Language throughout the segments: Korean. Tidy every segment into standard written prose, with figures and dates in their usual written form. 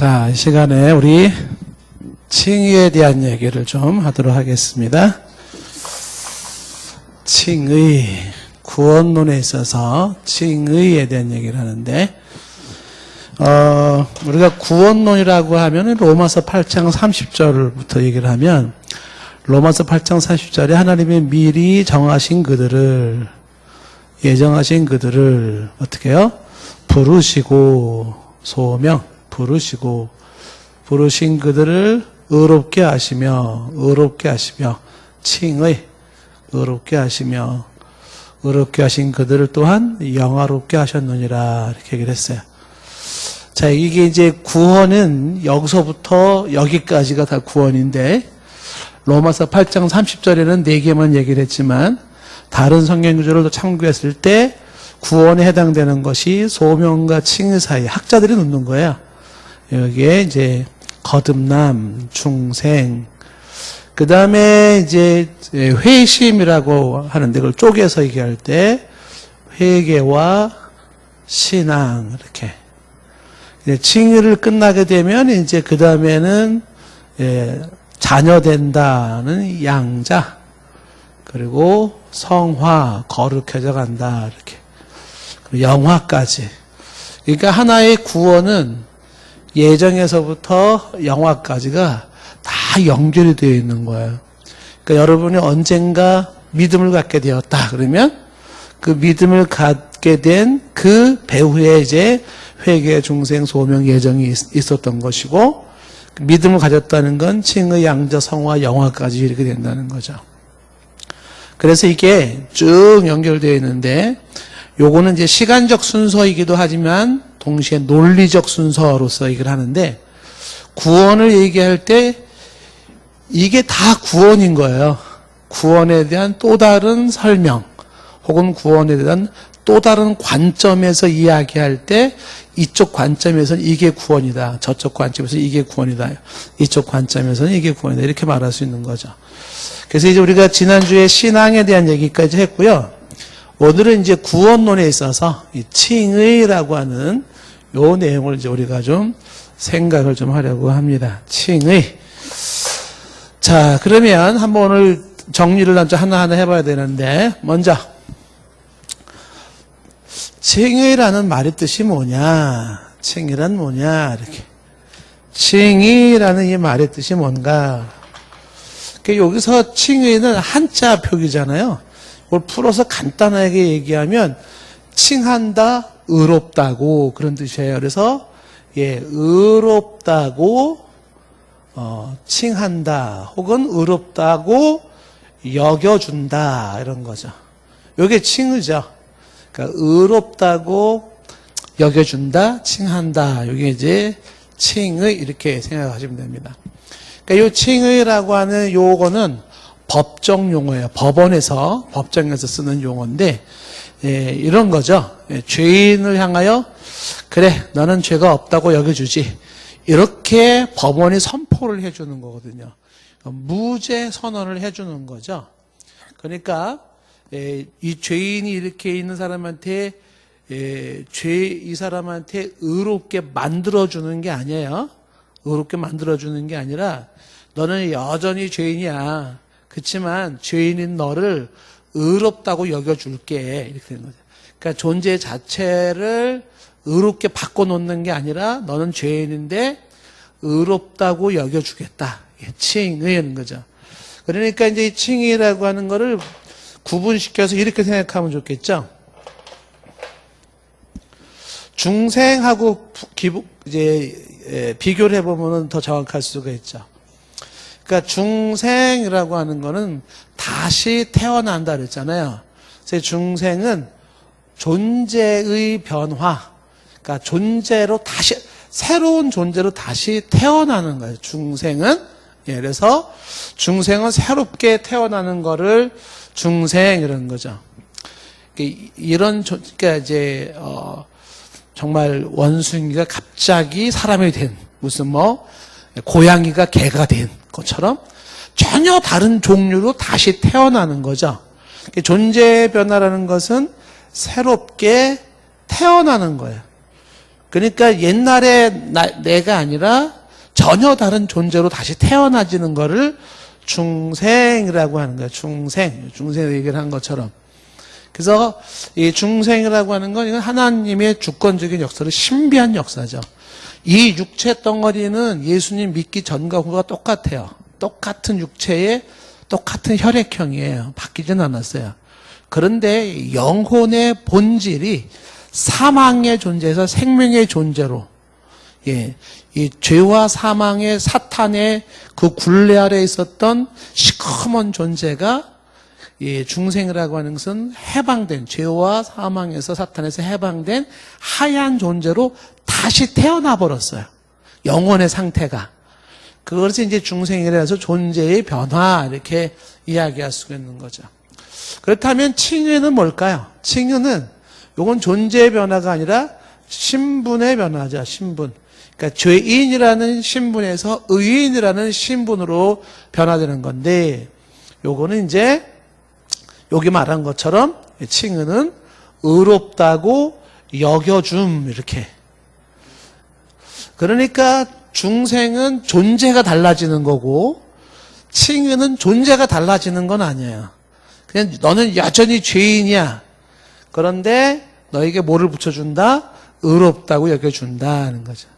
자, 이 시간에 우리 칭의에 대한 얘기를 좀 하도록 하겠습니다. 칭의, 구원론에 있어서 칭의에 대한 얘기를 하는데, 우리가 구원론이라고 하면 로마서 8장 30절부터 얘기를 하면, 로마서 8장 30절에 하나님이 미리 정하신 그들을, 예정하신 그들을 어떻게 해요? 부르시고, 소명, 부르신 그들을 의롭게 하시며, 칭의, 의롭게 하신 그들을 또한 영화롭게 하셨느니라, 이렇게 얘기를 했어요. 자, 이게 이제 구원은 여기서부터 여기까지가 다 구원인데, 로마서 8장 30절에는 4개만 얘기를 했지만, 다른 성경 구절을 참고했을 때, 구원에 해당되는 것이 소명과 칭의 사이, 학자들이 놓는 거예요. 여기에 이제 거듭남, 중생, 그 다음에 이제 회심이라고 하는데 그걸 쪼개서 얘기할 때 회개와 신앙 이렇게 칭의를 끝나게 되면 이제 그 다음에는 자녀 된다는 양자 그리고 성화 거룩해져 간다 이렇게 그리고 영화까지. 그러니까 하나의 구원은 예정에서부터 영화까지가 다 연결이 되어 있는 거예요. 그러니까 여러분이 언젠가 믿음을 갖게 되었다 그러면 그 믿음을 갖게 된 그 배후에 이제 회개, 중생, 소명 예정이 있었던 것이고 믿음을 가졌다는 건 칭의, 양자, 성화, 영화까지 이렇게 된다는 거죠. 그래서 이게 쭉 연결되어 있는데 요거는 이제 시간적 순서이기도 하지만 동시에 논리적 순서로서 얘기를 하는데 구원을 얘기할 때 이게 다 구원인 거예요. 구원에 대한 또 다른 설명 혹은 구원에 대한 또 다른 관점에서 이야기할 때 이쪽 관점에서는 이게 구원이다. 저쪽 관점에서는 이게 구원이다. 이쪽 관점에서는 이게 구원이다. 이렇게 말할 수 있는 거죠. 그래서 이제 우리가 지난주에 신앙에 대한 얘기까지 했고요. 오늘은 이제 구원론에 있어서 이 칭의라고 하는 요 내용을 이제 우리가 좀 생각을 좀 하려고 합니다. 칭의. 자, 그러면 한번 오늘 정리를 하나하나 해봐야 되는데, 먼저, 칭의라는 말의 뜻이 뭐냐? 칭의란 뭐냐? 이렇게. 칭의라는 이 말의 뜻이 뭔가? 여기서 칭의는 한자 표기잖아요. 이걸 풀어서 간단하게 얘기하면, 칭한다, 의롭다고 그런 뜻이에요. 그래서 의롭다고 칭한다 혹은 의롭다고 여겨준다 이런 거죠. 이게 칭의죠. 그러니까 의롭다고 여겨준다, 칭한다. 이게 이제 칭의 이렇게 생각하시면 됩니다. 그러니까 이 칭의라고 하는 요거는 법정 용어예요. 법원에서 법정에서 쓰는 용어인데. 이런 거죠. 죄인을 향하여 그래 너는 죄가 없다고 여겨주지 이렇게 법원이 선포를 해주는 거거든요. 무죄 선언을 해주는 거죠. 그러니까 이 죄인이 이렇게 있는 사람한테 이 사람한테 의롭게 만들어주는 게 아니에요. 의롭게 만들어주는 게 아니라 너는 여전히 죄인이야. 그렇지만 죄인인 너를 의롭다고 여겨줄게 이렇게 되는 거죠. 그러니까 존재 자체를 의롭게 바꿔놓는 게 아니라 너는 죄인인데 의롭다고 여겨주겠다. 칭의라는 거죠. 그러니까 이제 이 칭의라고 하는 거를 구분시켜서 이렇게 생각하면 좋겠죠. 중생하고 이제 비교를 해보면 더 정확할 수가 있죠. 그러니까 중생이라고 하는 거는 다시 태어난다 그랬잖아요. 그래서 중생은 존재의 변화, 그러니까 존재로 다시 새로운 존재로 다시 태어나는 거예요. 중생은 그래서 중생은 새롭게 태어나는 거를 중생이라는 거죠. 이런 그러니까 이제 정말 원숭이가 갑자기 사람이 된 무슨 고양이가 개가 된 것처럼 전혀 다른 종류로 다시 태어나는 거죠. 존재 변화라는 것은 새롭게 태어나는 거예요. 그러니까 옛날에 내가 아니라 전혀 다른 존재로 다시 태어나지는 거를 중생이라고 하는 거예요. 중생 얘기를 한 것처럼. 그래서 이 중생이라고 하는 건 이건 하나님의 주권적인 역사로 신비한 역사죠. 이 육체 덩어리는 예수님 믿기 전과 후가 똑같아요. 똑같은 육체에 똑같은 혈액형이에요. 바뀌진 않았어요. 그런데 영혼의 본질이 사망의 존재에서 생명의 존재로, 이 죄와 사망의 사탄의 그 굴레 아래 있었던 시커먼 존재가 중생이라고 하는 것은 해방된, 죄와 사망에서 사탄에서 해방된 하얀 존재로 다시 태어나 버렸어요. 영혼의 상태가. 그것이 이제 중생이라 해서 존재의 변화, 이렇게 이야기할 수가 있는 거죠. 그렇다면 칭의는 뭘까요? 칭의는 이건 존재의 변화가 아니라 신분의 변화죠. 신분. 그러니까 죄인이라는 신분에서 의인이라는 신분으로 변화되는 건데, 요거는 이제 여기 말한 것처럼 칭의는 의롭다고 여겨줌, 이렇게. 그러니까 중생은 존재가 달라지는 거고 칭의는 존재가 달라지는 건 아니에요. 그냥 너는 여전히 죄인이야. 그런데 너에게 뭐를 붙여준다? 의롭다고 여겨준다는 거죠.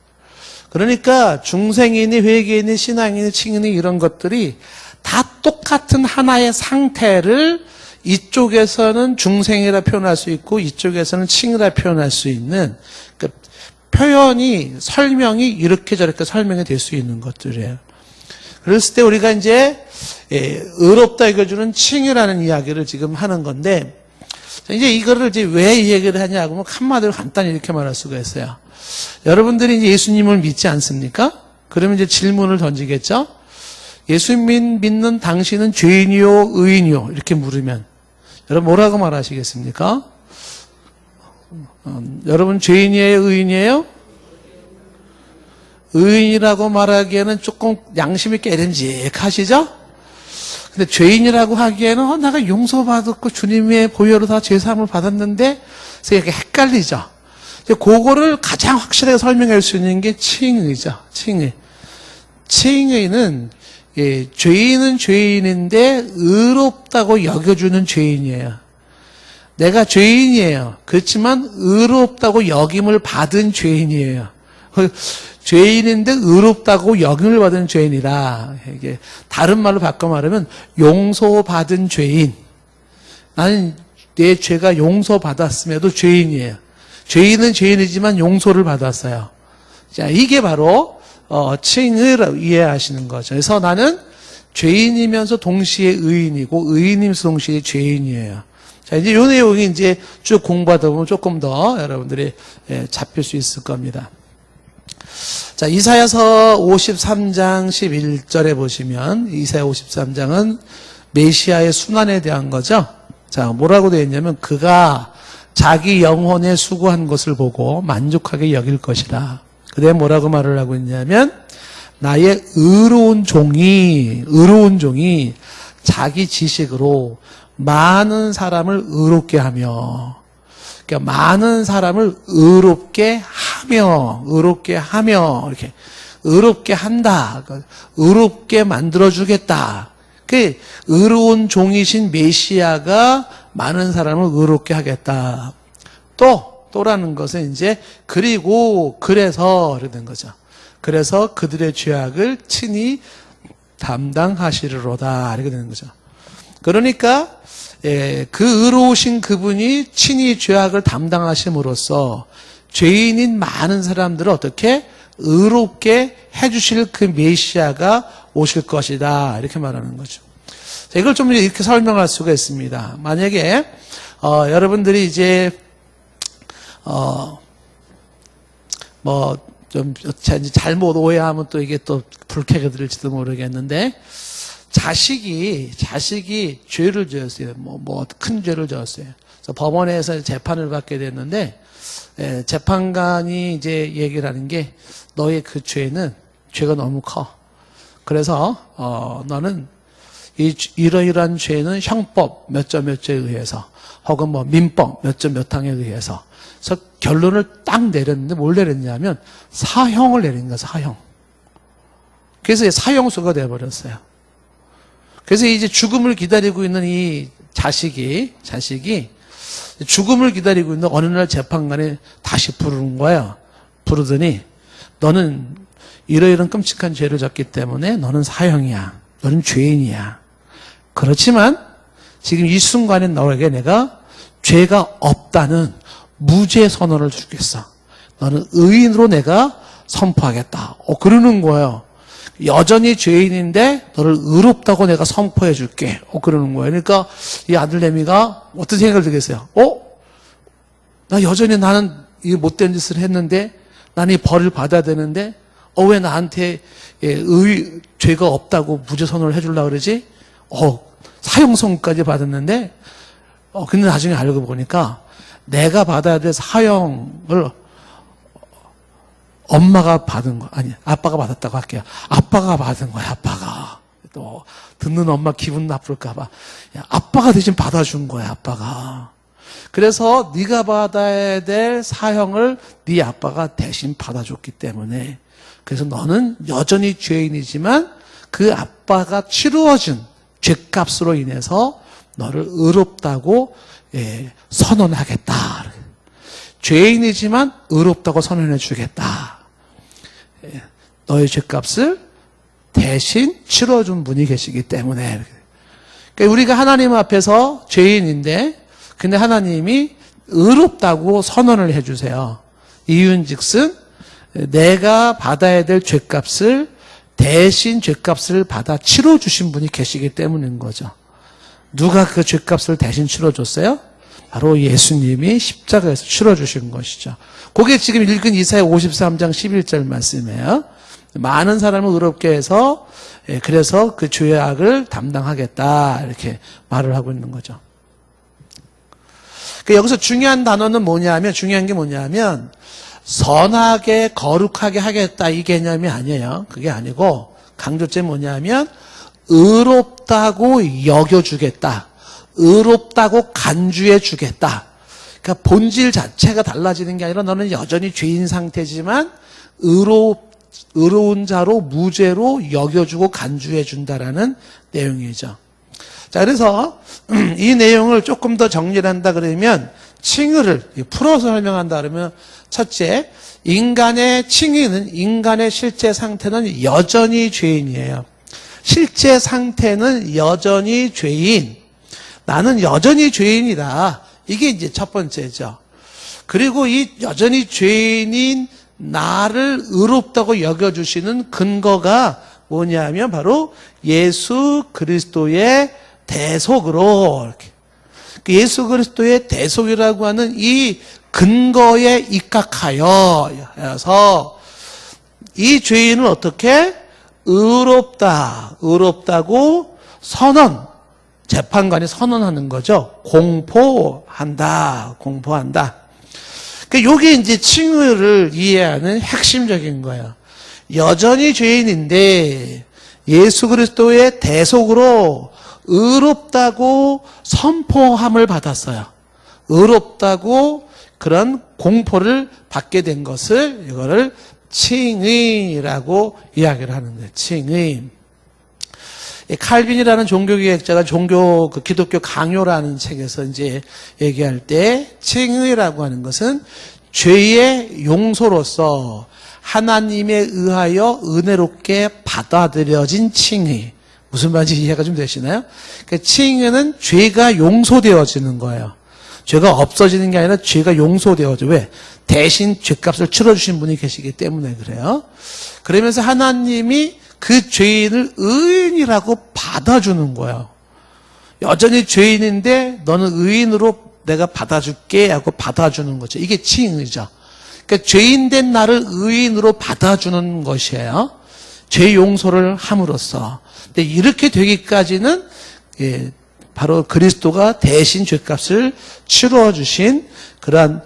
그러니까 중생이니 회개인이 신앙인이 칭의니 이런 것들이 다 똑같은 하나의 상태를 이쪽에서는 중생이라 표현할 수 있고 이쪽에서는 칭의라 표현할 수 있는 그 표현이 설명이 이렇게 저렇게 설명이 될 수 있는 것들이에요. 그랬을 때 우리가 이제 의롭다 여겨주는 칭의라는 이야기를 지금 하는 건데 이제 이거를 이제 왜 이 얘기를 하냐고 하면 한마디로 간단히 이렇게 말할 수가 있어요. 여러분들이 이제 예수님을 믿지 않습니까? 그러면 이제 질문을 던지겠죠? 예수님 믿는 당신은 죄인이요, 의인이요? 이렇게 물으면 여러분 뭐라고 말하시겠습니까? 여러분 죄인이에요, 의인이에요? 의인이라고 말하기에는 조금 양심 있게 에름직하시죠? 근데 죄인이라고 하기에는 내가 용서받았고 주님의 보혈로 다 죄사함을 받았는데 그래서 이렇게 헷갈리죠. 그거를 가장 확실하게 설명할 수 있는 게 칭의죠. 칭의. 칭의는 죄인은 죄인인데 의롭다고 여겨주는 죄인이에요. 내가 죄인이에요. 그렇지만 의롭다고 여김을 받은 죄인이에요. 죄인인데 의롭다고 여김을 받은 죄인이라. 이게 다른 말로 바꿔 말하면 용서받은 죄인. 나는 내 죄가 용서받았음에도 죄인이에요. 죄인은 죄인이지만 용서를 받았어요. 자, 이게 바로 칭의를 이해하시는 거죠. 그래서 나는 죄인이면서 동시에 의인이고 의인이면서 동시에 죄인이에요. 자, 이제 요 내용이 이제 쭉 공부하다 보면 조금 더 여러분들이 잡힐 수 있을 겁니다. 자, 이사야서 53장 11절에 보시면 이사야 53장은 메시아의 순환에 대한 거죠. 자, 뭐라고 되어 있냐면 그가 자기 영혼에 수고한 것을 보고 만족하게 여길 것이라. 그때 뭐라고 말을 하고 있냐면 나의 의로운 종이 자기 지식으로 많은 사람을 의롭게 하며, 그러니까 많은 사람을 의롭게 하며 이렇게 의롭게 한다. 의롭게 만들어주겠다. 그 의로운 종이신 메시아가 많은 사람을 의롭게 하겠다. 또라는 것은 이제 그래서 된 거죠. 그래서 그들의 죄악을 친히 담당하시리로다. 이렇게 되는 거죠. 그러니까 그 의로우신 그분이 친히 죄악을 담당하심으로써 죄인인 많은 사람들을 어떻게 의롭게 해주실 그 메시아가 오실 것이다. 이렇게 말하는 거죠. 자, 이걸 좀 이렇게 설명할 수가 있습니다. 만약에 여러분들이 이제 좀 잘못 오해하면 또 이게 또 불쾌하게 들릴지도 모르겠는데 자식이 죄를 지었어요. 큰 죄를 지었어요. 그래서 법원에서 재판을 받게 됐는데 재판관이 이제 얘기를 하는 게 너의 그 죄가 너무 커. 그래서 너는 이러이러한 죄는 형법 몇 점 몇 조에 의해서 혹은 뭐 민법 몇 점 몇 항에 의해서. 그래서 결론을 딱 내렸는데 뭘 내렸냐면 사형을 내린 거야, 사형. 그래서 사형수가 되어버렸어요. 그래서 이제 죽음을 기다리고 있는 이 자식이 죽음을 기다리고 있는 어느 날 재판관에 다시 부르는 거예요. 부르더니 너는 이러이러한 끔찍한 죄를 졌기 때문에 너는 사형이야. 너는 죄인이야. 그렇지만 지금 이 순간에 너에게 내가 죄가 없다는 무죄 선언을 주겠어. 너는 의인으로 내가 선포하겠다. 그러는 거예요. 여전히 죄인인데 너를 의롭다고 내가 선포해 줄게. 그러는 거예요. 그러니까 이 아들내미가 어떤 생각을 들겠어요? 나 여전히 나는 이 못된 짓을 했는데 나는 이 벌을 받아야 되는데 왜 나한테 죄가 없다고 무죄 선언을 해주려고 그러지? 사형선까지 받았는데 근데 나중에 알고 보니까 내가 받아야 될 사형을 엄마가 받은 거, 아니, 아빠가 받았다고 할게요. 아빠가 받은 거야, 아빠가. 또, 듣는 엄마 기분 나쁠까봐. 아빠가 대신 받아준 거야, 아빠가. 그래서 네가 받아야 될 사형을 네 아빠가 대신 받아줬기 때문에. 그래서 너는 여전히 죄인이지만 그 아빠가 치루어준 죄값으로 인해서 너를 의롭다고 선언하겠다. 죄인이지만 의롭다고 선언해 주겠다. 너의 죄값을 대신 치러준 분이 계시기 때문에. 그러니까 우리가 하나님 앞에서 죄인인데 근데 하나님이 의롭다고 선언을 해주세요. 이윤즉슨 내가 받아야 될 죄값을 대신 죄값을 받아 치러주신 분이 계시기 때문인 거죠. 누가 그 죄값을 대신 치러줬어요? 바로 예수님이 십자가에서 치러주신 것이죠. 그게 지금 읽은 이사야 53장 11절 말씀이에요. 많은 사람을 의롭게 해서 그래서 그 죄악을 담당하겠다 이렇게 말을 하고 있는 거죠. 그러니까 여기서 중요한 단어는 중요한 게 뭐냐면 선하게 거룩하게 하겠다 이 개념이 아니에요. 그게 아니고 강조점이 뭐냐면 의롭다고 여겨주겠다. 의롭다고 간주해 주겠다. 그러니까 본질 자체가 달라지는 게 아니라 너는 여전히 죄인 상태지만 의로운 자로 무죄로 여겨주고 간주해 준다라는 내용이죠. 자, 그래서 이 내용을 조금 더 정리를 한다 그러면 칭의를 풀어서 설명한다 그러면 첫째, 인간의 칭의는 인간의 실제 상태는 여전히 죄인이에요. 실제 상태는 여전히 죄인. 나는 여전히 죄인이다. 이게 이제 첫 번째죠. 그리고 이 여전히 죄인인 나를 의롭다고 여겨주시는 근거가 뭐냐면 바로 예수 그리스도의 대속으로 이렇게. 예수 그리스도의 대속이라고 하는 이 근거에 입각하여서 이 죄인을 어떻게 의롭다고 재판관이 선언하는 거죠. 공포한다. 그러니까 이게 이제 칭의를 이해하는 핵심적인 거예요. 여전히 죄인인데 예수 그리스도의 대속으로 의롭다고 선포함을 받았어요. 의롭다고 그런 공포를 받게 된 것을 이거를 칭의라고 이야기를 하는 거예요. 칭의. 칼빈이라는 종교개혁자가 기독교 강요라는 책에서 이제 얘기할 때 칭의라고 하는 것은 죄의 용서로서 하나님에 의하여 은혜롭게 받아들여진 칭의. 무슨 말인지 이해가 좀 되시나요? 그러니까 칭의는 죄가 용서되어지는 거예요. 죄가 없어지는 게 아니라 죄가 용서되어져. 왜? 대신 죄값을 치러주신 분이 계시기 때문에 그래요. 그러면서 하나님이 그 죄인을 의인이라고 받아주는 거예요. 여전히 죄인인데 너는 의인으로 내가 받아줄게 하고 받아주는 거죠. 이게 칭의죠. 그러니까 죄인된 나를 의인으로 받아주는 것이에요. 죄 용서를 함으로써. 근데 이렇게 되기까지는 바로 그리스도가 대신 죄값을 치루어 주신 그러한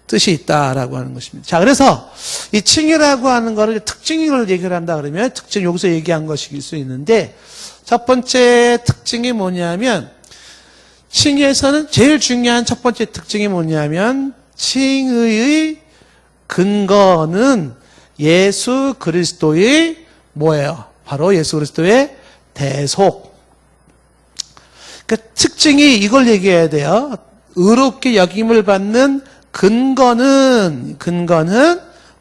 뜻이 있다라고 하는 것입니다. 자, 그래서 이 칭의라고 하는 거를 특징을 얘기를 한다 그러면 특징 여기서 얘기한 것일 수 있는데 첫 번째 특징이 뭐냐면 칭의에서는 제일 중요한 첫 번째 특징이 뭐냐면 칭의의 근거는 예수 그리스도의 뭐예요? 바로 예수 그리스도의 대속. 그러니까 특징이 이걸 얘기해야 돼요. 의롭게 여김을 받는 근거는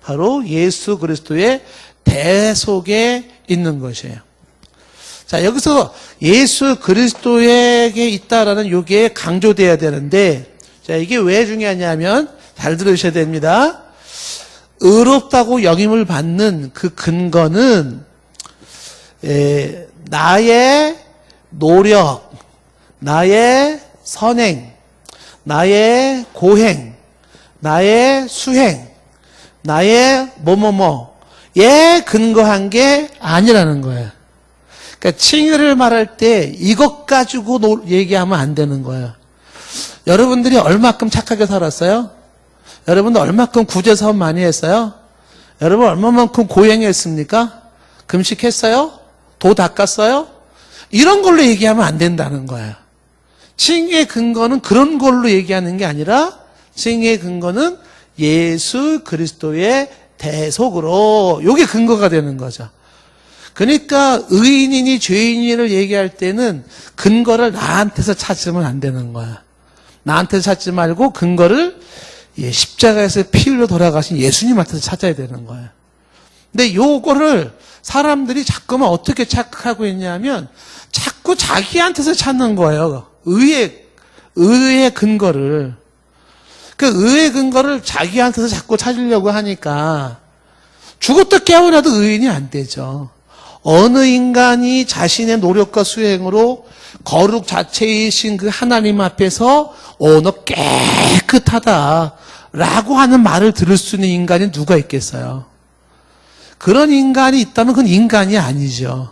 바로 예수 그리스도의 대속에 있는 것이에요. 자, 여기서 예수 그리스도에게 있다라는 요게 강조돼야 되는데, 자, 이게 왜 중요하냐면 잘 들으셔야 됩니다. 의롭다고 여김을 받는 그 근거는 나의 노력, 나의 선행, 나의 고행, 나의 수행, 나의 뭐뭐뭐에 근거한 게 아니라는 거예요. 그러니까 칭의를 말할 때 이것 가지고 얘기하면 안 되는 거예요. 여러분들이 얼마큼 착하게 살았어요? 여러분들 얼마큼 구제사업 많이 했어요? 여러분 얼마만큼 고행했습니까? 금식했어요? 도 닦았어요? 이런 걸로 얘기하면 안 된다는 거예요. 칭의의 근거는 그런 걸로 얘기하는 게 아니라 칭의의 근거는 예수 그리스도의 대속으로 이게 근거가 되는 거죠. 그러니까 의인이니 죄인이를 얘기할 때는 근거를 나한테서 찾으면 안 되는 거야. 나한테서 찾지 말고 근거를 십자가에서 피 흘려 돌아가신 예수님한테서 찾아야 되는 거야. 근데 요거를 사람들이 자꾸만 어떻게 착각하고 있냐면 자꾸 자기한테서 찾는 거예요. 의의 근거를. 그 의의 근거를 자기한테서 자꾸 찾으려고 하니까 죽었다 깨어나도 의인이 안 되죠. 어느 인간이 자신의 노력과 수행으로 거룩 자체이신 그 하나님 앞에서 너 깨끗하다 라고 하는 말을 들을 수 있는 인간이 누가 있겠어요? 그런 인간이 있다면 그건 인간이 아니죠.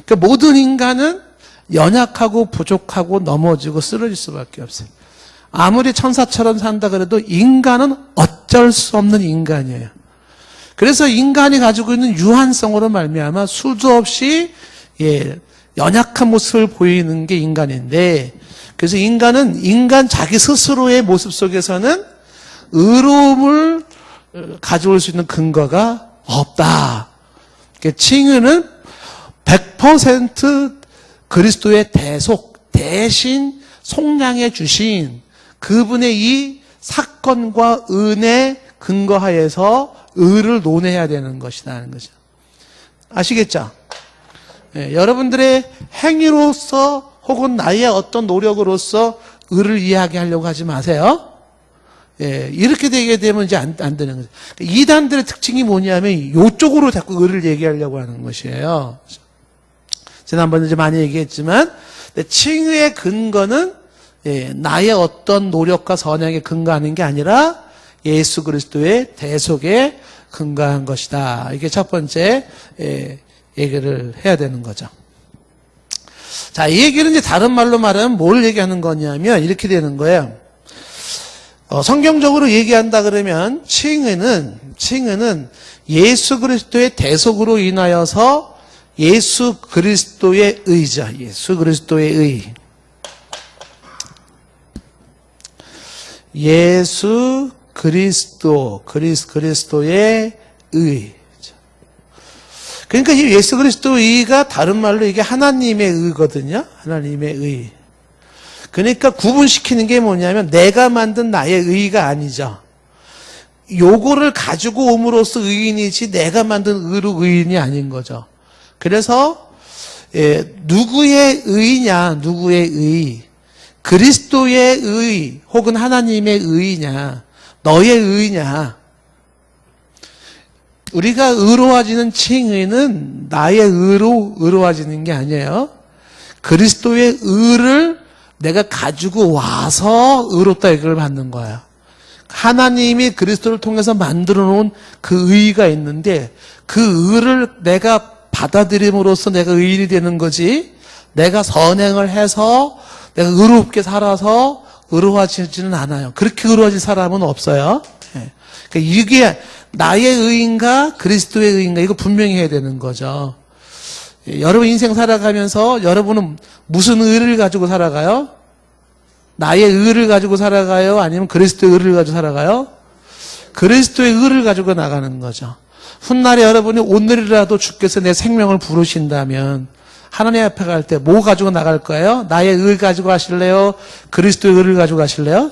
그러니까 모든 인간은 연약하고 부족하고 넘어지고 쓰러질 수밖에 없어요. 아무리 천사처럼 산다 그래도 인간은 어쩔 수 없는 인간이에요. 그래서 인간이 가지고 있는 유한성으로 말미암아 수도 없이 연약한 모습을 보이는 게 인간인데, 그래서 인간은 인간 자기 스스로의 모습 속에서는 의로움을 가져올 수 있는 근거가 없다. 그러니까 칭의는 100% 그리스도의 대속, 대신 속량해 주신 그분의 이 사건과 은혜 근거하에서 의를 논해야 되는 것이라는 거죠. 아시겠죠? 여러분들의 행위로서 혹은 나의 어떤 노력으로서 의를 이야기하려고 하지 마세요. 이렇게 되게 되면 이제 안 되는 거죠. 이단들의 특징이 뭐냐면 이쪽으로 자꾸 의를 얘기하려고 하는 것이에요. 지난번에 이제 많이 얘기했지만 칭의의 근거는 나의 어떤 노력과 선행에 근거하는 게 아니라 예수 그리스도의 대속에 근거한 것이다. 이게 첫 번째 얘기를 해야 되는 거죠. 자, 이 얘기는 이제 다른 말로 말하면 뭘 얘기하는 거냐면 이렇게 되는 거예요. 성경적으로 얘기한다 그러면 칭의는 예수 그리스도의 대속으로 인하여서 예수 그리스도의 의죠. 예수 그리스도의 의. 예수 그리스도의 의. 그러니까 이 예수 그리스도의 의가 다른 말로 이게 하나님의 의거든요. 하나님의 의. 그러니까 구분시키는 게 뭐냐면 내가 만든 나의 의가 아니죠. 요거를 가지고 옴으로써 의인이지 내가 만든 의로 의인이 아닌 거죠. 그래서 누구의 의냐, 누구의 의, 그리스도의 의 혹은 하나님의 의냐, 너의 의냐. 우리가 의로워지는 칭의는 나의 의로 의로워지는 게 아니에요. 그리스도의 의를 내가 가지고 와서 의롭다 이걸 받는 거야. 하나님이 그리스도를 통해서 만들어 놓은 그 의가 있는데 그 의를 내가 받아들임으로써 내가 의인이 되는 거지, 내가 선행을 해서 내가 의롭게 살아서 의로워지지는 않아요. 그렇게 의로워질 사람은 없어요. 그러니까 이게 나의 의인가 그리스도의 의인가 이거 분명히 해야 되는 거죠. 여러분 인생 살아가면서 여러분은 무슨 의를 가지고 살아가요? 나의 의를 가지고 살아가요? 아니면 그리스도의 의를 가지고 살아가요? 그리스도의 의를 가지고 나가는 거죠. 훗날에 여러분이 오늘이라도 주께서 내 생명을 부르신다면 하나님 앞에 갈 때 뭐 가지고 나갈 거예요? 나의 의 가지고 가실래요? 그리스도의 의를 가지고 가실래요?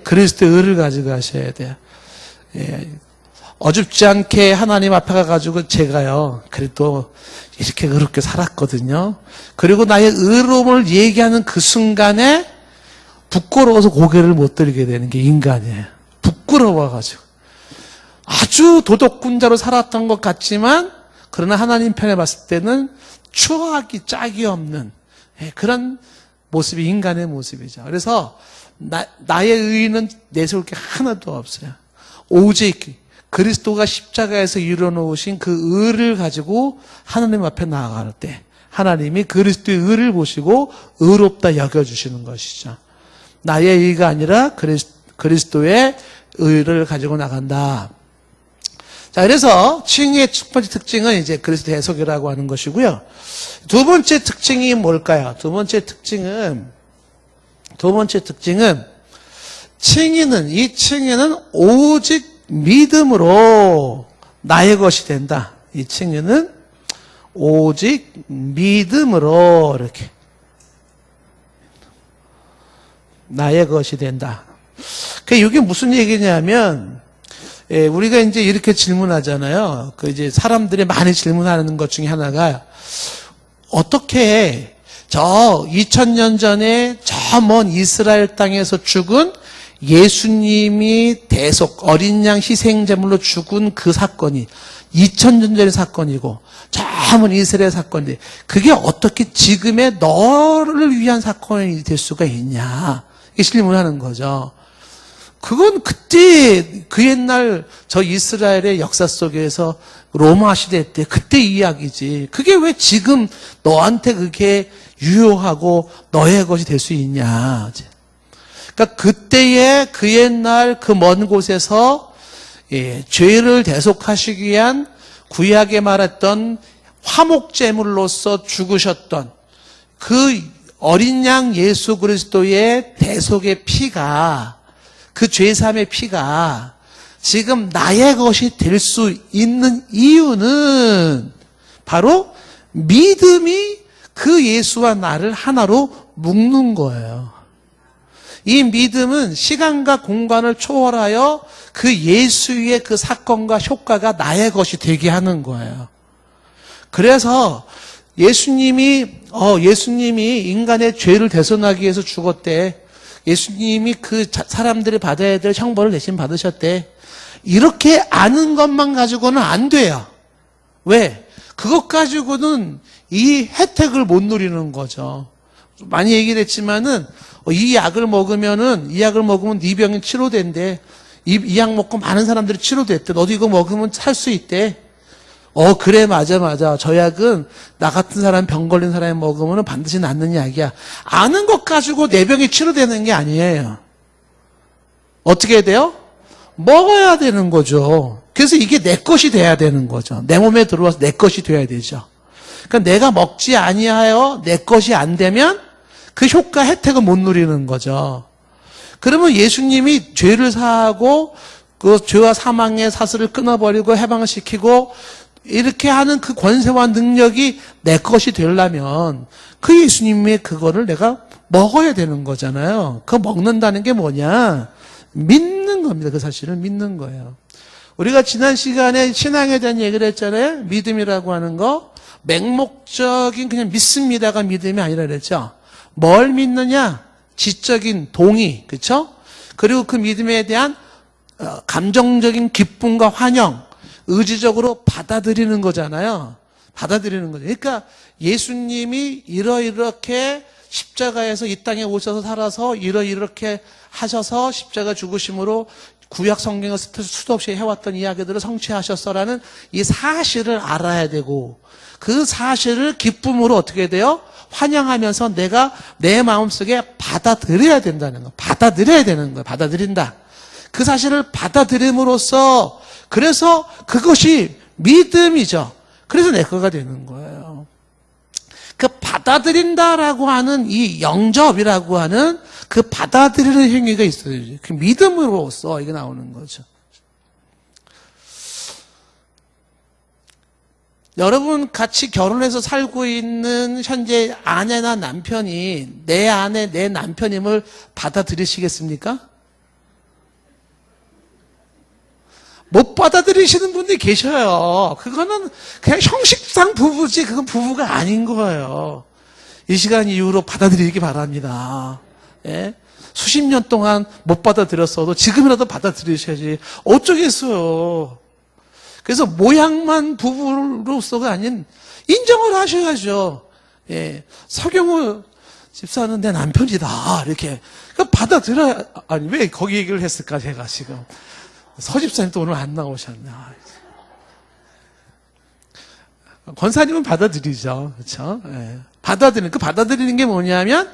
그리스도의 의를 가지고 가셔야 돼요. 예. 어줍지 않게 하나님 앞에 가가지고 제가요, 그래도 이렇게 의롭게 살았거든요. 그리고 나의 의로움을 얘기하는 그 순간에 부끄러워서 고개를 못 들게 되는 게 인간이에요. 부끄러워가지고. 아주 도덕군자로 살았던 것 같지만, 그러나 하나님 편에 봤을 때는 추하기 짝이 없는 그런 모습이 인간의 모습이죠. 그래서 나의 의의는 내세울 게 하나도 없어요. 오직 그리스도가 십자가에서 이루어놓으신 그 의를 가지고 하나님 앞에 나아갈 때 하나님이 그리스도의 의를 보시고 의롭다 여겨주시는 것이죠. 나의 의가 아니라 그리스도의 의를 가지고 나간다. 자, 그래서 칭의의 첫 번째 특징은 이제 그리스도 해석이라고 하는 것이고요. 두 번째 특징이 뭘까요? 두 번째 특징은 이 칭의는 오직 믿음으로 나의 것이 된다. 이 칭의는 오직 믿음으로 이렇게 나의 것이 된다. 이게 무슨 얘기냐면, 우리가 이제 이렇게 질문하잖아요. 이제 사람들이 많이 질문하는 것 중에 하나가, 어떻게 저 2000년 전에 저 먼 이스라엘 땅에서 죽은 예수님이 대속 어린 양 희생제물로 죽은 그 사건이 2000년 전의 사건이고 저 먼 이스라엘 사건인데 그게 어떻게 지금의 너를 위한 사건이 될 수가 있냐, 이 질문하는 거죠. 그건 그때 그 옛날 저 이스라엘의 역사 속에서 로마 시대 때 그때 이야기지. 그게 왜 지금 너한테 그게 유효하고 너의 것이 될 수 있냐. 그러니까 그때의 그 옛날 그 먼 곳에서 죄를 대속하시기 위한 구약에 말했던 화목제물로서 죽으셨던 그 어린 양 예수 그리스도의 대속의 피가, 그 죄사함의 피가 지금 나의 것이 될 수 있는 이유는 바로 믿음이 그 예수와 나를 하나로 묶는 거예요. 이 믿음은 시간과 공간을 초월하여 그 예수의 그 사건과 효과가 나의 것이 되게 하는 거예요. 그래서 예수님이 인간의 죄를 대속하기 위해서 죽었대. 예수님이 그 사람들이 받아야 될 형벌을 대신 받으셨대. 이렇게 아는 것만 가지고는 안 돼요. 왜? 그것 가지고는 이 혜택을 못 누리는 거죠. 많이 얘기를 했지만은 이 약을 먹으면 네 병이 치료된대. 이 약 먹고 많은 사람들이 치료됐대. 너도 이거 먹으면 살 수 있대. 그래, 맞아. 저 약은 나 같은 사람, 병 걸린 사람이 먹으면 반드시 낫는 약이야. 아는 것 가지고 내 병이 치료되는 게 아니에요. 어떻게 해야 돼요? 먹어야 되는 거죠. 그래서 이게 내 것이 돼야 되는 거죠. 내 몸에 들어와서 내 것이 돼야 되죠. 그러니까 내가 먹지 아니하여 내 것이 안 되면 그 효과 혜택을 못 누리는 거죠. 그러면 예수님이 죄를 사하고 그 죄와 사망의 사슬을 끊어버리고 해방시키고 이렇게 하는 그 권세와 능력이 내 것이 되려면 그 예수님의 그거를 내가 먹어야 되는 거잖아요. 그거 먹는다는 게 뭐냐? 믿는 겁니다. 그 사실을 믿는 거예요. 우리가 지난 시간에 신앙에 대한 얘기를 했잖아요. 믿음이라고 하는 거. 맹목적인 그냥 믿습니다가 믿음이 아니라 그랬죠. 뭘 믿느냐? 지적인 동의, 그렇죠? 그리고 그 믿음에 대한 감정적인 기쁨과 환영, 의지적으로 받아들이는 거잖아요. 받아들이는 거죠. 그러니까 예수님이 이렇게 십자가에서 이 땅에 오셔서 살아서 이렇게 하셔서 십자가 죽으심으로 구약 성경에서 수도 없이 해왔던 이야기들을 성취하셨어라는 이 사실을 알아야 되고 그 사실을 기쁨으로 어떻게 돼요? 환영하면서 내가 내 마음속에 받아들여야 된다는 거. 받아들여야 되는 거예요. 받아들인다. 그 사실을 받아들임으로써 그래서 그것이 믿음이죠. 그래서 내 거가 되는 거예요. 그 받아들인다라고 하는 이 영접이라고 하는 그 받아들이는 행위가 있어요. 그 믿음으로써 이게 나오는 거죠. 여러분 같이 결혼해서 살고 있는 현재 아내나 남편이 내 아내, 내 남편임을 받아들이시겠습니까? 못 받아들이시는 분들이 계셔요. 그거는 그냥 형식상 부부지 그건 부부가 아닌 거예요. 이 시간 이후로 받아들이기 바랍니다. 예? 수십 년 동안 못 받아들였어도 지금이라도 받아들이셔야지. 어쩌겠어요. 그래서 모양만 부부로서가 아닌 인정을 하셔야죠. 예. 서경우 집사는 내 남편이다. 이렇게. 받아들여야, 아니, 왜 거기 얘기를 했을까, 제가 지금. 서 집사님 또 오늘 안 나오셨네. 권사님은 받아들이죠. 그렇죠? 예. 받아들이는 게 뭐냐면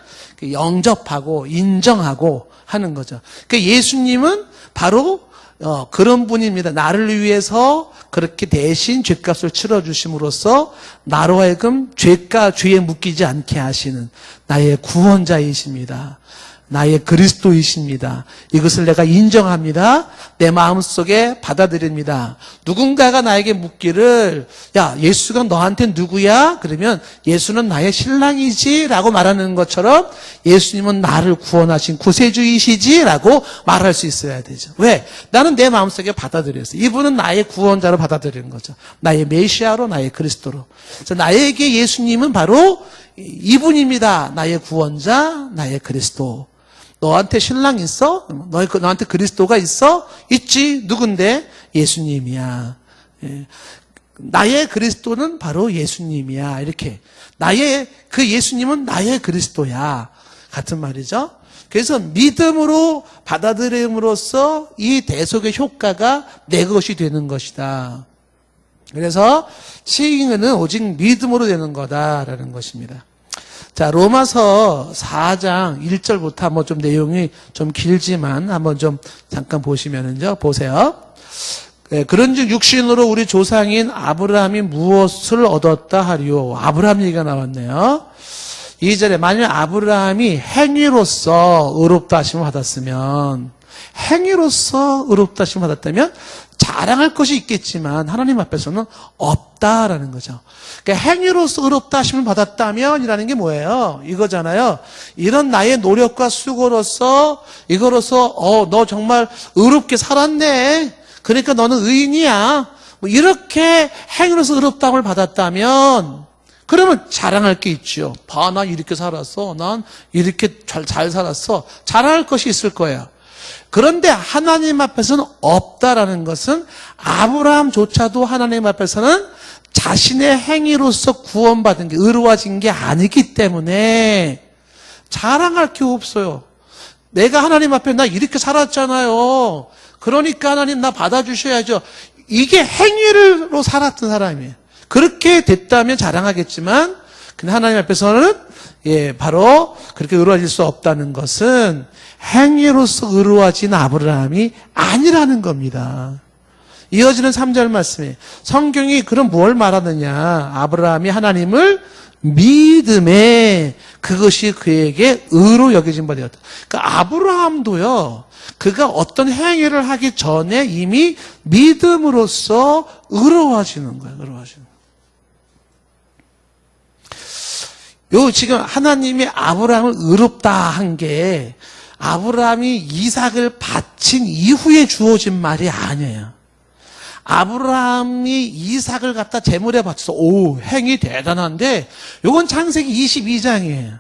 영접하고 인정하고 하는 거죠. 그러니까 예수님은 바로 그런 분입니다. 나를 위해서 그렇게 대신 죗값을 치러주심으로써 나로 하여금 죄에 묶이지 않게 하시는 나의 구원자이십니다. 나의 그리스도이십니다. 이것을 내가 인정합니다. 내 마음속에 받아들입니다. 누군가가 나에게 묻기를 야, 예수가 너한테 누구야? 그러면 예수는 나의 신랑이지 라고 말하는 것처럼 예수님은 나를 구원하신 구세주이시지 라고 말할 수 있어야 되죠. 왜? 나는 내 마음속에 받아들였어요. 이분은 나의 구원자로 받아들이는 거죠. 나의 메시아로, 나의 그리스도로. 그래서 나에게 예수님은 바로 이분입니다. 나의 구원자, 나의 그리스도. 너한테 신랑 있어? 너한테 그리스도가 있어? 있지. 누군데? 예수님이야. 예. 나의 그리스도는 바로 예수님이야. 이렇게. 그 예수님은 나의 그리스도야. 같은 말이죠. 그래서 믿음으로 받아들임으로써 이 대속의 효과가 내 것이 되는 것이다. 그래서 칭의는 오직 믿음으로 되는 거다라는 것입니다. 자, 로마서 4장 1절부터 한번 좀 내용이 좀 길지만 한번 좀 잠깐 보시면은요, 보세요. 그런즉 육신으로 우리 조상인 아브라함이 무엇을 얻었다 하리요? 아브라함 얘기가 나왔네요. 2절에 만일 아브라함이 행위로서 의롭다 하심을 받았으면, 행위로서 의롭다 하심을 받았다면 자랑할 것이 있겠지만 하나님 앞에서는 없다라는 거죠. 그러니까 행위로서 의롭다 하심을 받았다면 이라는 게 뭐예요? 이거잖아요. 이런 나의 노력과 수고로서 이거로서 너 정말 의롭게 살았네. 그러니까 너는 의인이야. 뭐 이렇게 행위로서 의롭다함을 받았다면 그러면 자랑할 게 있죠. 봐, 난 이렇게 살았어. 난 이렇게 잘 살았어. 자랑할 것이 있을 거예요. 그런데 하나님 앞에서는 없다라는 것은 아브라함조차도 하나님 앞에서는 자신의 행위로서 구원받은 게 의로워진 게 아니기 때문에 자랑할 게 없어요. 내가 하나님 앞에 나 이렇게 살았잖아요. 그러니까 하나님 나 받아주셔야죠. 이게 행위로 살았던 사람이에요. 그렇게 됐다면 자랑하겠지만 근데 하나님 앞에서는 바로 그렇게 의로워질 수 없다는 것은 행위로서 의로워진 아브라함이 아니라는 겁니다. 이어지는 3절 말씀에 성경이 그럼 뭘 말하느냐? 아브라함이 하나님을 믿음에 그것이 그에게 의로 여겨진 바 되었다. 그러니까 아브라함도요. 그가 어떤 행위를 하기 전에 이미 믿음으로써 의로워지는 거예요. 의로워지는. 지금 하나님이 아브라함을 의롭다 한 게 아브라함이 이삭을 바친 이후에 주어진 말이 아니에요. 아브라함이 이삭을 갖다 제물에 바쳐서 행위 대단한데 이건 창세기 22장이에요.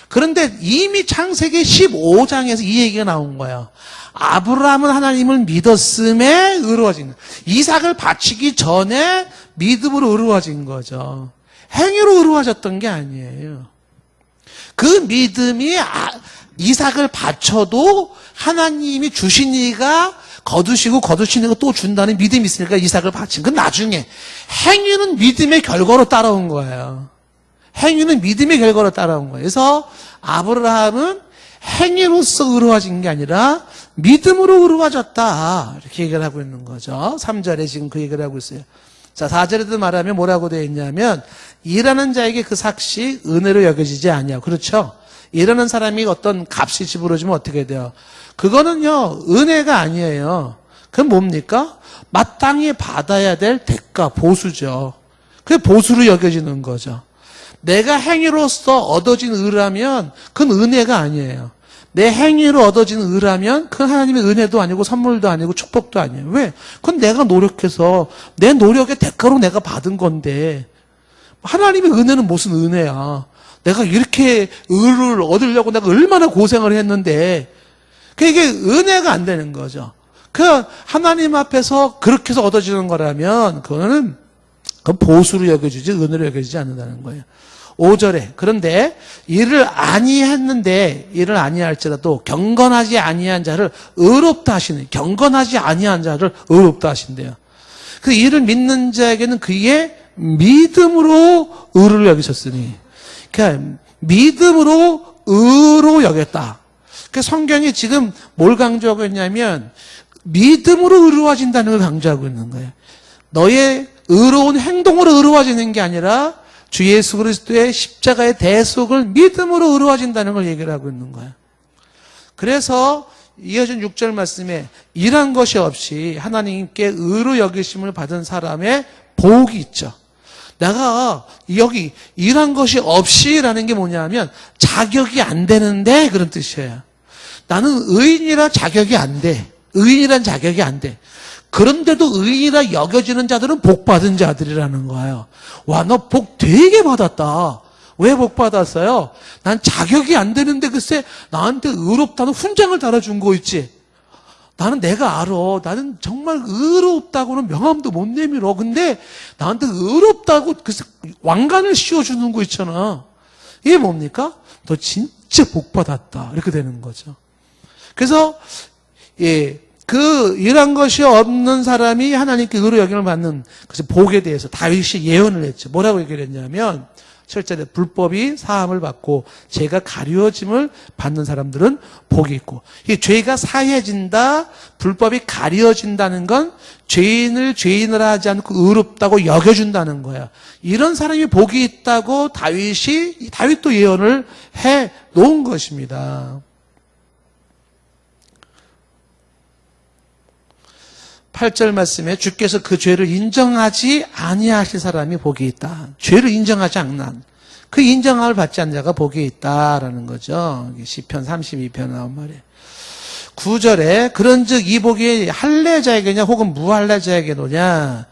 그런데 이미 창세기 15장에서 이 얘기가 나온 거예요. 아브라함은 하나님을 믿었음에 의로워진 거예요. 이삭을 바치기 전에 믿음으로 의로워진 거죠. 행위로 의로워졌던 게 아니에요. 그 믿음이 이삭을 바쳐도 하나님이 주신 이가 거두시고 거두시는 거 또 준다는 믿음이 있으니까 이삭을 바친 건 나중에. 행위는 믿음의 결과로 따라온 거예요. 행위는 믿음의 결과로 따라온 거예요. 그래서 아브라함은 행위로서 의로워진 게 아니라 믿음으로 의로워졌다. 이렇게 얘기를 하고 있는 거죠. 3절에 지금 그 얘기를 하고 있어요. 자, 4절에도 말하면 뭐라고 되어 있냐면 일하는 자에게 그 삭시 은혜로 여겨지지 아니하고. 그렇죠? 일하는 사람이 어떤 값이 집어넣어지면 어떻게 돼요? 그거는요, 은혜가 아니에요. 그건 뭡니까? 마땅히 받아야 될 대가, 보수죠. 그게 보수로 여겨지는 거죠. 내가 행위로서 얻어진 의라면 그건 은혜가 아니에요. 내 행위로 얻어진 의라면 그건 하나님의 은혜도 아니고 선물도 아니고 축복도 아니에요. 왜? 그건 내가 노력해서 내 노력의 대가로 내가 받은 건데 하나님의 은혜는 무슨 은혜야. 내가 이렇게 의를 얻으려고 내가 얼마나 고생을 했는데 그게 은혜가 안 되는 거죠. 그 하나님 앞에서 그렇게 해서 얻어지는 거라면 그건 보수로 여겨지지 은혜로 여겨지지 않는다는 거예요. 5절에 그런데 일을 아니할지라도 경건하지 아니한 자를 의롭다 하시네. 경건하지 아니한 자를 의롭다 하신대요. 그 일을 믿는 자에게는 그의 믿음으로 의를 여기셨으니, 그러니까 믿음으로 의로 여겼다. 그 성경이 지금 뭘 강조하고 있냐면 믿음으로 의로워진다는 걸 강조하고 있는 거예요. 너의 의로운 행동으로 의로워지는 게 아니라 주 예수 그리스도의 십자가의 대속을 믿음으로 의로워진다는 걸 얘기를 하고 있는 거예요. 그래서 이어진 6절 말씀에 일한 것이 없이 하나님께 의로 여기심을 받은 사람의 복이 있죠. 내가 여기 일한 것이 없이라는 게 뭐냐면 자격이 안 되는데 그런 뜻이에요. 나는 의인이라 자격이 안 돼. 의인이란 자격이 안 돼. 그런데도 의인이라 여겨지는 자들은 복 받은 자들이라는 거예요. 와, 너 복 되게 받았다. 왜 복 받았어요? 난 자격이 안 되는데 글쎄 나한테 의롭다는 훈장을 달아준 거 있지. 나는 내가 알아. 나는 정말 의롭다고는 명함도 못 내밀어. 근데 나한테 의롭다고 글쎄 왕관을 씌워주는 거 있잖아. 이게 뭡니까? 너 진짜 복 받았다. 이렇게 되는 거죠. 그래서 그 일한 것이 없는 사람이 하나님께 의로 여김을 받는 그 복에 대해서 다윗이 예언을 했죠. 뭐라고 얘기를 했냐면 7절에 불법이 사함을 받고 죄가 가려짐을 받는 사람들은 복이 있고, 이 죄가 사해진다, 불법이 가려진다는 건 죄인을 하지 않고 의롭다고 여겨준다는 거야. 이런 사람이 복이 있다고 다윗도 예언을 해 놓은 것입니다. 8절 말씀에 주께서 그 죄를 인정하지 아니하실 사람이 복이 있다. 죄를 인정하지 않는, 그 인정함을 받지 않는 자가 복이 있다라는 거죠. 시편 32편 나온 말이에요. 9절에 그런즉 이 복이 할례자에게냐 혹은 무할례자에게노냐,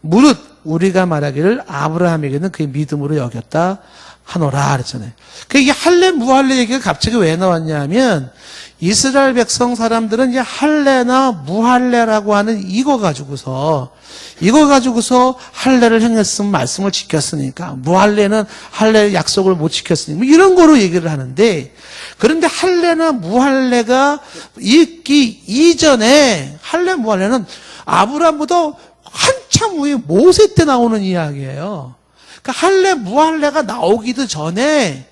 무릇 우리가 말하기를 아브라함에게는 그의 믿음으로 여겼다 하노라 그랬잖아요. 이 할례 무할례 얘기가 갑자기 왜 나왔냐면 이스라엘 백성 사람들은 이제 할례나 무할례라고 하는 이거 가지고서 할례를 행했으면 말씀을 지켰으니까, 무할례는 할례 약속을 못 지켰으니까 뭐 이런 거로 얘기를 하는데, 그런데 할례나 무할례가 있기 이전에 할례 무할례는 아브라함보다 한참 후에 모세 때 나오는 이야기예요. 그러니까 할례 무할례가 나오기도 전에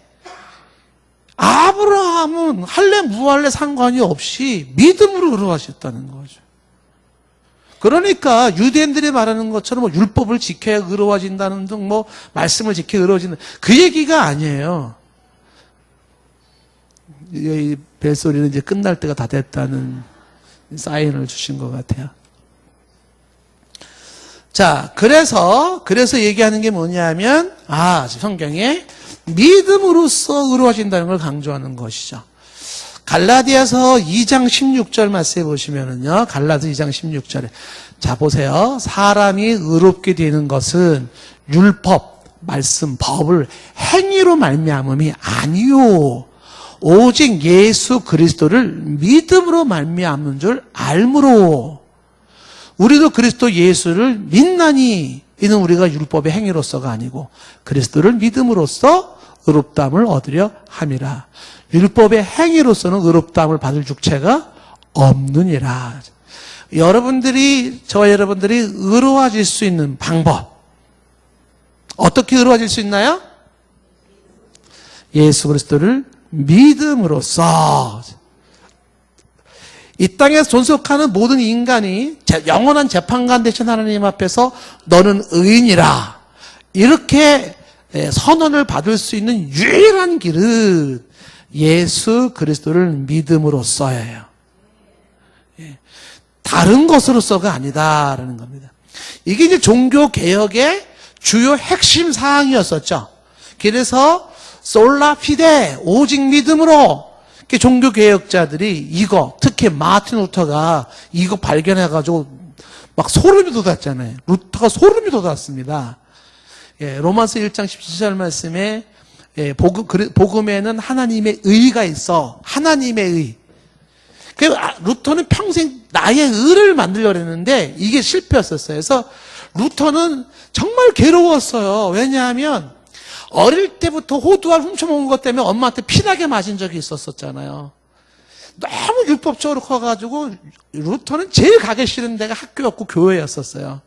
아브라함은 할례 무할례 상관이 없이 믿음으로 의로하셨다는 거죠. 그러니까 유대인들이 말하는 것처럼 뭐 율법을 지켜야 의로워진다는 등 뭐 말씀을 지켜야 의로워진다, 그 얘기가 아니에요. 이 벨소리는 이제 끝날 때가 다 됐다는 사인을 주신 것 같아요. 자, 그래서 얘기하는 게 뭐냐면, 성경에 믿음으로써 의로워진다는 걸 강조하는 것이죠. 갈라디아서 2장 16절 말씀해 보시면은요, 갈라디아 2장 16절에. 자, 보세요. 사람이 의롭게 되는 것은 율법, 말씀, 법을 행위로 말미암음이 아니요, 오직 예수 그리스도를 믿음으로 말미암는 줄 알므로. 우리도 그리스도 예수를 믿나니 이는 우리가 율법의 행위로서가 아니고 그리스도를 믿음으로써 의롭다함을 얻으려 함이라. 율법의 행위로서는 의롭다함을 받을 육체가 없느니라. 저와 여러분들이 의로워질 수 있는 방법, 어떻게 의로워질 수 있나요? 예수 그리스도를 믿음으로써. 이 땅에서 존속하는 모든 인간이 영원한 재판관 되신 하나님 앞에서 너는 의인이라 이렇게 선언을 받을 수 있는 유일한 길은 예수 그리스도를 믿음으로써예요. 다른 것으로서가 아니다라는 겁니다. 이게 이제 종교 개혁의 주요 핵심 사항이었었죠. 그래서 솔라 피데 오직 믿음으로 종교 개혁자들이 이거 특히 마틴 루터가 이거 발견해가지고 막 소름이 돋았잖아요. 루터가 소름이 돋았습니다. 로마서 1장 17절 말씀에 복음에는 하나님의 의가 있어. 하나님의 의. 루터는 평생 나의 의를 만들려고 했는데 이게 실패였었어요. 그래서 루터는 정말 괴로웠어요. 왜냐하면 어릴 때부터 호두알 훔쳐먹은 것 때문에 엄마한테 피나게 맞은 적이 있었잖아요. 너무 율법적으로 커가지고 루터는 제일 가기 싫은 데가 학교였고 교회였었어요.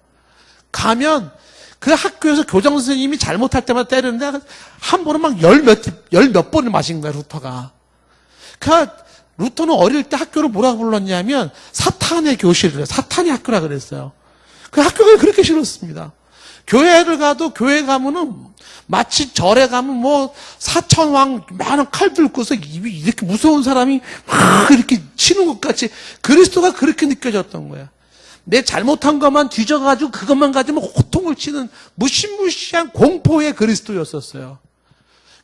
가면 그 학교에서 교장 선생님이 잘못할 때마다 때리는데 한 번은 막 열 몇 번을 마신 거야, 루터가. 그러니까 루터는 어릴 때 학교를 뭐라고 불렀냐면 사탄의 교실을, 사탄의 학교라 그랬어요. 그 학교가 그렇게 싫었습니다. 교회를 가도 교회 가면은 마치 절에 가면 뭐 사천왕 많은 칼 들고서 이렇게 무서운 사람이 막 이렇게 치는 것 같이 그리스도가 그렇게 느껴졌던 거야. 내 잘못한 것만 뒤져가지고 그것만 가지면 호통을 치는 무시무시한 공포의 그리스도였었어요.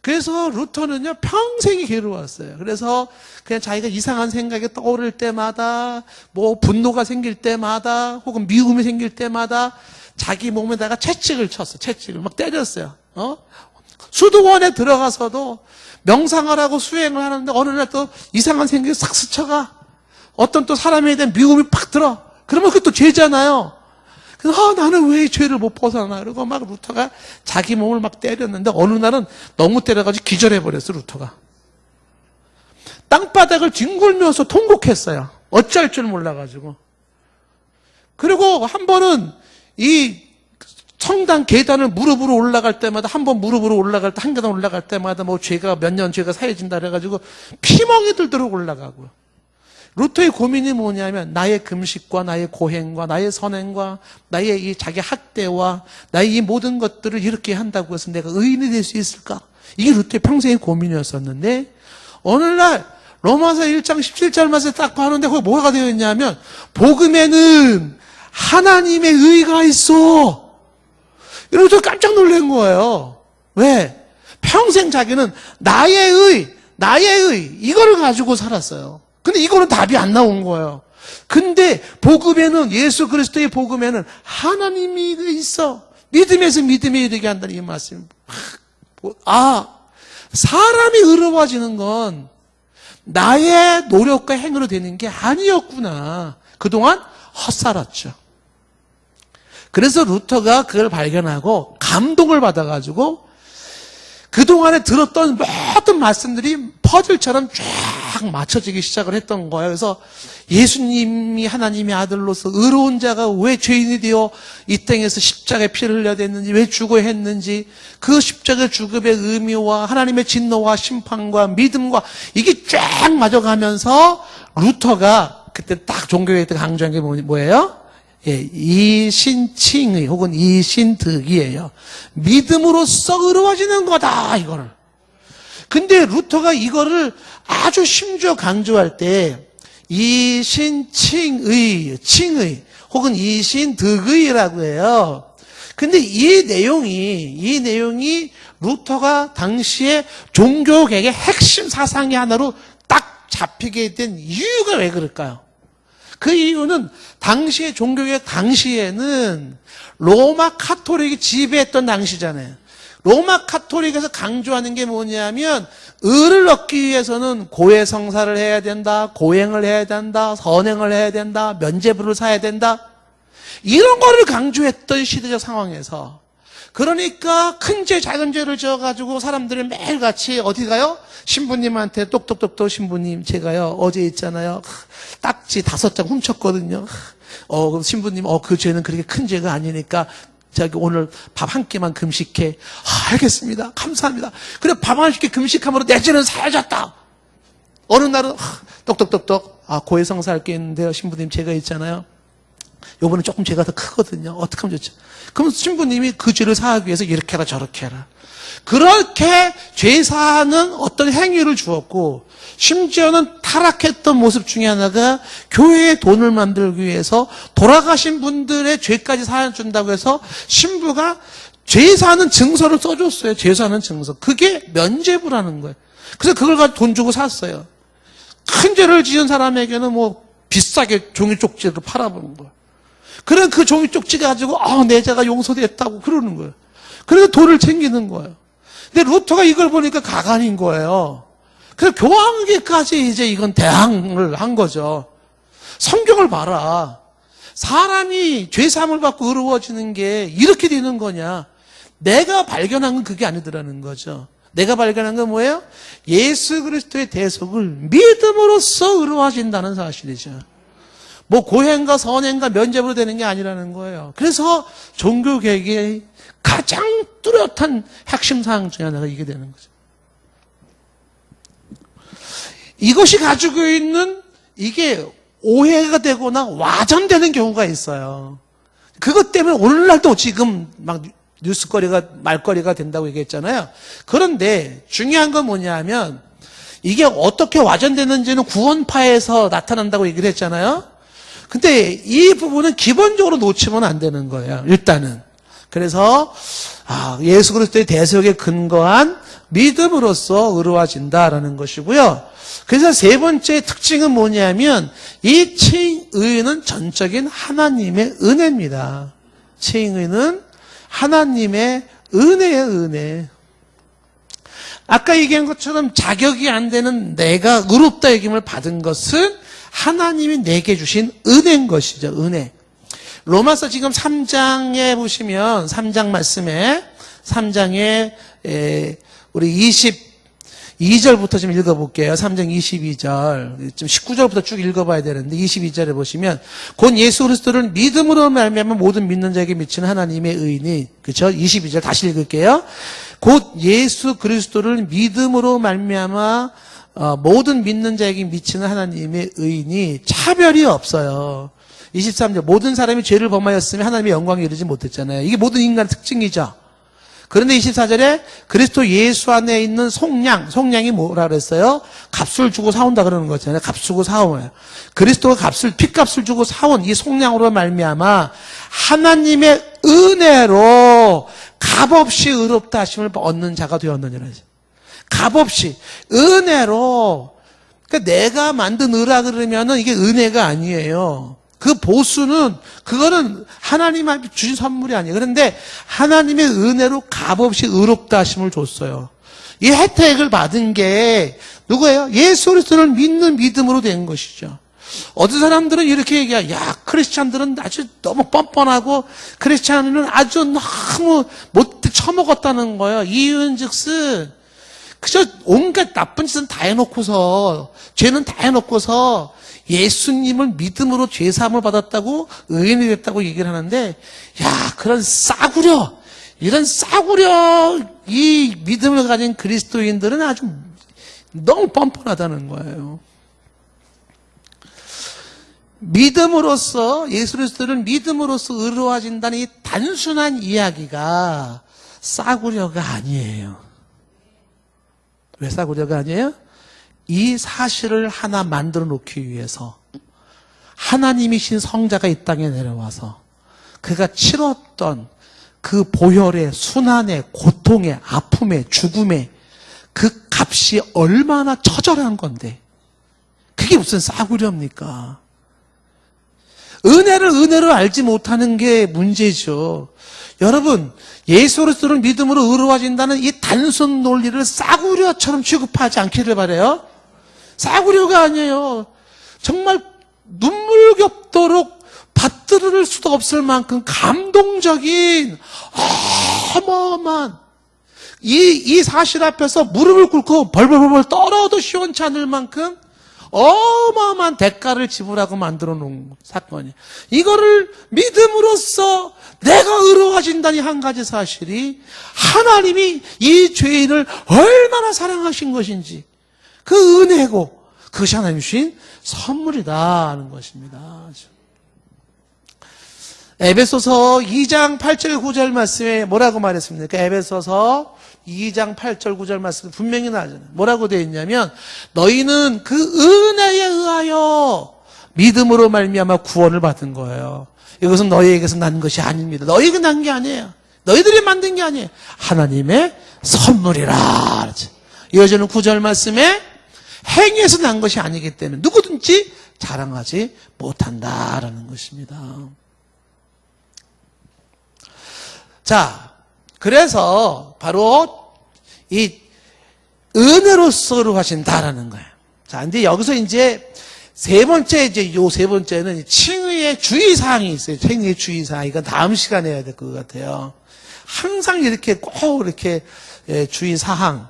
그래서 루터는요 평생이 괴로웠어요. 그래서 그냥 자기가 이상한 생각이 떠오를 때마다 뭐 분노가 생길 때마다 혹은 미움이 생길 때마다 자기 몸에다가 채찍을 쳤어. 채찍을 막 때렸어요. 수도원에 들어가서도 명상을 하고 수행을 하는데 어느 날 또 이상한 생각이 싹 스쳐가. 어떤 또 사람에 대한 미움이 팍 들어. 그러면 그것도 죄잖아요. 그래서 나는 왜 이 죄를 못 벗어나. 그러고 막 루터가 자기 몸을 막 때렸는데 어느 날은 너무 때려가지고 기절해버렸어, 루터가. 땅바닥을 뒹굴면서 통곡했어요. 어쩔 줄 몰라가지고. 그리고 한 번은 이 성당 계단을 무릎으로 올라갈 때마다 한 번 무릎으로 올라갈 때 한 계단 올라갈 때마다 뭐 죄가 몇 년 죄가 사해진다 그래가지고 피멍이 들도록 올라가고요. 루터의 고민이 뭐냐면 나의 금식과 나의 고행과 나의 선행과 나의 이 자기 학대와 나의 이 모든 것들을 이렇게 한다고 해서 내가 의인이 될 수 있을까? 이게 루터의 평생의 고민이었었는데 어느 날 로마서 1장 17절 말씀에 딱 봤는데 거기 뭐가 되어 있냐면 복음에는 하나님의 의가 있어. 이러면서 깜짝 놀란 거예요. 왜? 평생 자기는 나의 의 이거를 가지고 살았어요. 근데 이거는 답이 안 나온 거예요. 근데 복음에는 예수 그리스도의 복음에는 하나님이 있어. 믿음에서 믿음에 이르게 한다는 이 말씀. 사람이 의로워지는 건 나의 노력과 행위로 되는 게 아니었구나. 그동안 헛살았죠. 그래서 루터가 그걸 발견하고 감동을 받아가지고 그동안에 들었던 모든 말씀들이 퍼즐처럼 쫙 맞춰지기 시작을 했던 거예요. 그래서 예수님이 하나님의 아들로서 의로운 자가 왜 죄인이 되어 이 땅에서 십자가에 피를 흘려야 됐는지, 왜 죽어야 했는지, 그 십자가 죽음의 의미와 하나님의 진노와 심판과 믿음과 이게 쫙 맞아가면서 루터가 그때 딱 종교회 때 강조한 게 뭐예요? 이신칭의 혹은 이신득이에요. 믿음으로써 의로워지는 거다, 이거를. 근데 루터가 이거를 아주 심지어 강조할 때 이신칭의, 칭의 혹은 이신득의라고 해요. 근데 이 내용이 루터가 당시에 종교개혁의 핵심 사상의 하나로 딱 잡히게 된 이유가 왜 그럴까요? 그 이유는 당시의 종교개혁 당시에는 로마 카톨릭이 지배했던 당시잖아요. 로마 카톨릭에서 강조하는 게 뭐냐면 의를 얻기 위해서는 고해성사를 해야 된다, 고행을 해야 된다, 선행을 해야 된다, 면죄부를 사야 된다. 이런 거를 강조했던 시대적 상황에서 그러니까 큰 죄 작은 죄를 지어가지고 사람들이 매일같이 어디 가요? 신부님한테 똑똑똑똑 신부님 제가요 어제 있잖아요 딱지 5장 훔쳤거든요. 그럼 신부님 그 죄는 그렇게 큰 죄가 아니니까 저기 오늘 밥 한 끼만 금식해. 알겠습니다. 감사합니다. 그래 밥 한 끼 금식함으로 내 죄는 사해졌다. 어느 날은 똑똑똑똑 고해성사 할 게 있는데요. 신부님 제가 있잖아요. 요번에 조금 죄가 더 크거든요. 어떻게 하면 좋죠? 그럼 신부님이 그 죄를 사하기 위해서 이렇게 해라 저렇게 해라. 그렇게 죄 사하는 어떤 행위를 주었고 심지어는 타락했던 모습 중에 하나가 교회에 돈을 만들기 위해서 돌아가신 분들의 죄까지 사해준다고 해서 신부가 죄 사는 증서를 써줬어요. 죄 사는 증서. 그게 면죄부라는 거예요. 그래서 그걸 가지고 돈 주고 샀어요. 큰 죄를 지은 사람에게는 뭐 비싸게 종이 쪽지를 팔아보는 거예요. 그래 그 종이 쪽지 가지고 내 죄가 용서됐다고 그러는 거예요. 그래서 돈을 챙기는 거예요. 근데 루터가 이걸 보니까 가관인 거예요. 그래서 교황계까지 이제 이건 대항을 한 거죠. 성경을 봐라. 사람이 죄사함을 받고 의로워지는 게 이렇게 되는 거냐. 내가 발견한 건 그게 아니더라는 거죠. 내가 발견한 건 뭐예요? 예수 그리스도의 대속을 믿음으로써 의로워진다는 사실이죠. 뭐 고행과 선행과 면죄부로 되는 게 아니라는 거예요. 그래서 종교개혁의 가장 뚜렷한 핵심 사항 중에 하나가 이게 되는 거죠. 이것이 가지고 있는 이게 오해가 되거나 와전되는 경우가 있어요. 그것 때문에 오늘날도 지금 막 뉴스거리가 말거리가 된다고 얘기했잖아요. 그런데 중요한 건 뭐냐면 이게 어떻게 와전되는지는 구원파에서 나타난다고 얘기를 했잖아요. 근데 이 부분은 기본적으로 놓치면 안 되는 거예요. 일단은. 그래서 예수 그리스도의 대속에 근거한 믿음으로써 의로워진다라는 것이고요. 그래서 세 번째 특징은 뭐냐면 이 칭의는 전적인 하나님의 은혜입니다. 칭의는 하나님의 은혜예요, 은혜. 아까 얘기한 것처럼 자격이 안 되는 내가 의롭다 여김을 받은 것은 하나님이 내게 주신 은혜인 것이죠, 은혜. 로마서 지금 3장에 보시면 3장 말씀에 3장에 우리 22절부터 좀 읽어볼게요. 3장 22절. 좀 19절부터 쭉 읽어봐야 되는데 22절에 보시면 곧 예수 그리스도를 믿음으로 말미암아 모든 믿는 자에게 미치는 하나님의 의인이 그렇죠? 22절 다시 읽을게요. 곧 예수 그리스도를 믿음으로 말미암아 모든 믿는 자에게 미치는 하나님의 의인이 차별이 없어요. 23절 모든 사람이 죄를 범하였으면 하나님의 영광에 이르지 못했잖아요. 이게 모든 인간의 특징이죠. 그런데 24절에 그리스도 예수 안에 있는 속량이 뭐라 그랬어요? 값을 주고 사온다 그러는 거잖아요. 값 주고 사오면 그리스도가 핏값을 주고 사온 이 속량으로 말미암아 하나님의 은혜로 값없이 의롭다 하심을 얻는 자가 되었느니라. 값없이 은혜로 그러니까 내가 만든 의라 그러면은 이게 은혜가 아니에요. 그 보수는 그거는 하나님 앞에 주신 선물이 아니에요. 그런데 하나님의 은혜로 값없이 의롭다 하심을 줬어요. 이 혜택을 받은 게 누구예요? 예수 그리스도를 믿는 믿음으로 된 것이죠. 어떤 사람들은 이렇게 얘기해요. 야, 크리스찬들은 아주 너무 뻔뻔하고 크리스찬은 아주 너무 못돼 처먹었다는 거예요. 이유은즉슨 그저 온갖 나쁜 짓은 다 해놓고서 죄는 다 해놓고서 예수님을 믿음으로 죄사함을 받았다고 의인이 됐다고 얘기를 하는데 야 그런 싸구려 이런 싸구려 이 믿음을 가진 그리스도인들은 아주 너무 뻔뻔하다는 거예요. 믿음으로써 예수 그리스도를 믿음으로써 의로워진다는 이 단순한 이야기가 싸구려가 아니에요. 왜 싸구려가 아니에요? 이 사실을 하나 만들어 놓기 위해서 하나님이신 성자가 이 땅에 내려와서 그가 치렀던 그 보혈의 순환의 고통의 아픔의 죽음의 그 값이 얼마나 처절한 건데 그게 무슨 싸구려입니까? 은혜를 은혜로 알지 못하는 게 문제죠. 여러분 예수 그리스도를 믿음으로 의로워진다는 이 단순 논리를 싸구려처럼 취급하지 않기를 바라요. 싸구려가 아니에요. 정말 눈물겹도록 받들을 수도 없을 만큼 감동적인 어마어마한 이 사실 앞에서 무릎을 꿇고 벌벌벌 떨어도 시원치 않을 만큼 어마어마한 대가를 지불하고 만들어 놓은 사건이에요. 이거를 믿음으로써 내가 의로워진다니 한 가지 사실이 하나님이 이 죄인을 얼마나 사랑하신 것인지 그 은혜고 그것이 하나님 주신 선물이다 하는 것입니다. 에베소서 2장 8절 9절 말씀에 뭐라고 말했습니까? 에베소서 2장 8절 9절 말씀에 분명히 나오잖아요. 뭐라고 되어 있냐면 너희는 그 은혜에 의하여 믿음으로 말미암아 구원을 받은 거예요. 이것은 너희에게서 난 것이 아닙니다. 너희가 난 게 아니에요. 너희들이 만든 게 아니에요. 하나님의 선물이라. 이어지는 9절 말씀에 행위에서 난 것이 아니기 때문에 누구든지 자랑하지 못한다라는 것입니다. 자, 그래서 바로 이 은혜로서로 하신다라는 거예요. 자, 근데 여기서 이제 세 번째는 칭의의 주의사항이 있어요. 칭의의 주의사항. 이건 다음 시간에 해야 될 것 같아요. 항상 이렇게 꼭 이렇게 주의사항.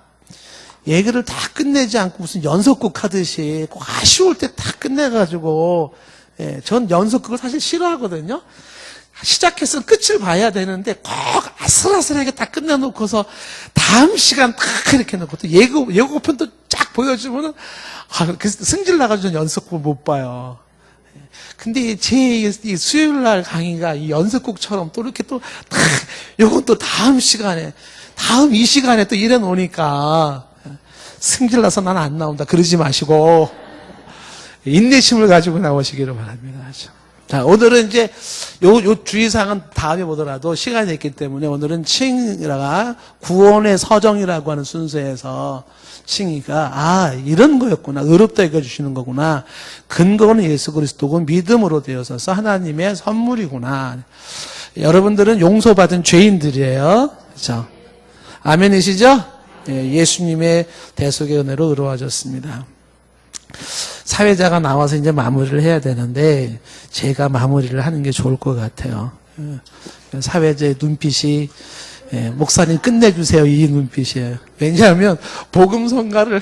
얘기를 다 끝내지 않고 무슨 연속극 하듯이 꼭 아쉬울 때 다 끝내가지고, 전 연속극을 사실 싫어하거든요. 시작해서 끝을 봐야 되는데 꼭 아슬아슬하게 다 끝내놓고서 다음 시간 딱 이렇게 놓고 또 예고편도 쫙 보여주면은 승질 나가지고 연속극을 못 봐요. 근데 제 이 수요일 날 강의가 이 연속극처럼 또 이렇게 또 딱 요건 또 다음 시간에 이 시간에 또 이래 놓으니까 승질 나서 난 안 나온다 그러지 마시고 인내심을 가지고 나오시기를 바랍니다. 자, 오늘은 이제 요 주의사항은 다음에 보더라도 시간이 있기 때문에 오늘은 칭의가 구원의 서정이라고 하는 순서에서 칭의가 이런 거였구나. 의롭다 여겨주시는 거구나. 근거는 예수 그리스도고 믿음으로 되어서 하나님의 선물이구나. 여러분들은 용서받은 죄인들이에요. 그렇죠? 아멘이시죠? 예수님의 대속의 은혜로 의로워졌습니다. 사회자가 나와서 이제 마무리를 해야 되는데 제가 마무리를 하는 게 좋을 것 같아요. 사회자의 눈빛이 목사님 끝내주세요 이 눈빛이에요. 왜냐하면 복음성가를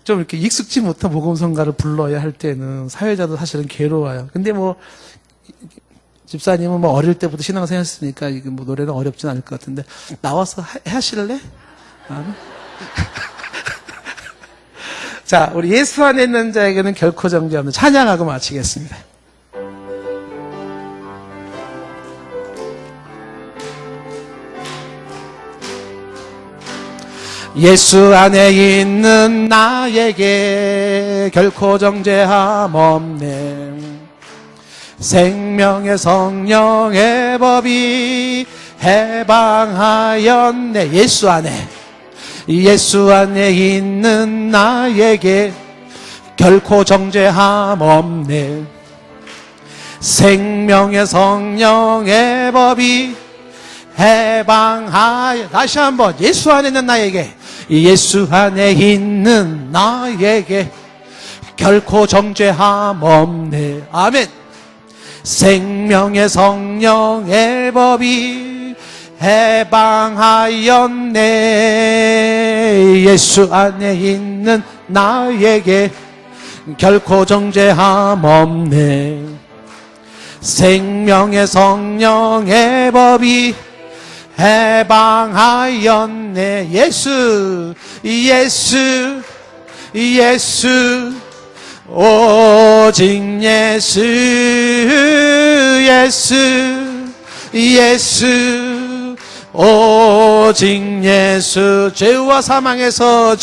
좀 이렇게 익숙지 못한 복음성가를 불러야 할 때는 사회자도 사실은 괴로워요. 근데 뭐 집사님은 뭐 어릴 때부터 신앙생활 했으니까 이게 뭐 노래는 어렵진 않을 것 같은데 나와서 하실래? 자, 우리 예수 안에 있는 자에게는 결코 정죄 없는 찬양하고 마치겠습니다. 예수 안에 있는 나에게 결코 정죄함 없네. 생명의 성령의 법이 해방하였네. 예수 안에 있는 나에게 결코 정죄함 없네. 생명의 성령의 법이 해방하여. 다시 한번 예수 안에 있는 나에게 결코 정죄함 없네. 아멘. 생명의 성령의 법이 해방하였네. 예수 안에 있는 나에게 결코 정죄함 없네. 생명의 성령의 법이 해방하였네. 예수 오직 예수 오직 예수. 죄와 사망에서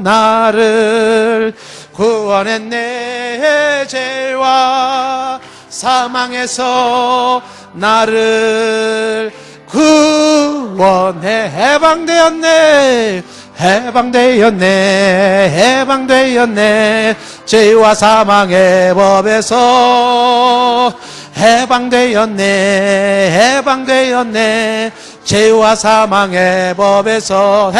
나를 구원했네. 죄와 사망에서 나를 구원해. 해방되었네. 죄와 사망의 법에서 해방되었네. 죄와 사망의 법에서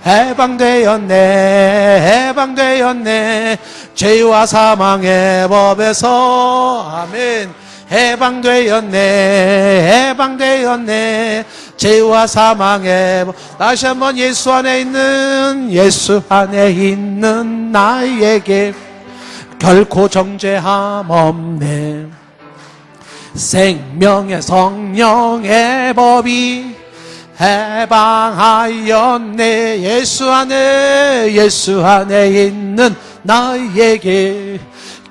해방되었네. 죄와 사망의 법에서 아멘. 해방되었네. 죄와 사망의 법. 다시 한번 예수 안에 있는 나에게 결코 정죄함 없네. 생명의 성령의 법이 해방하였네. 예수 안에 있는 나에게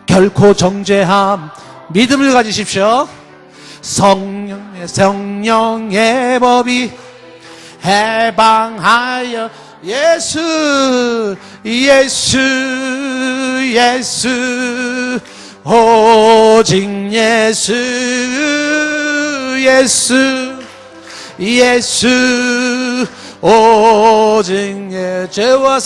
결코 정죄함. 믿음을 가지십시오. 성령의 법이 해방하여 예수 오직 예수 오직 죄와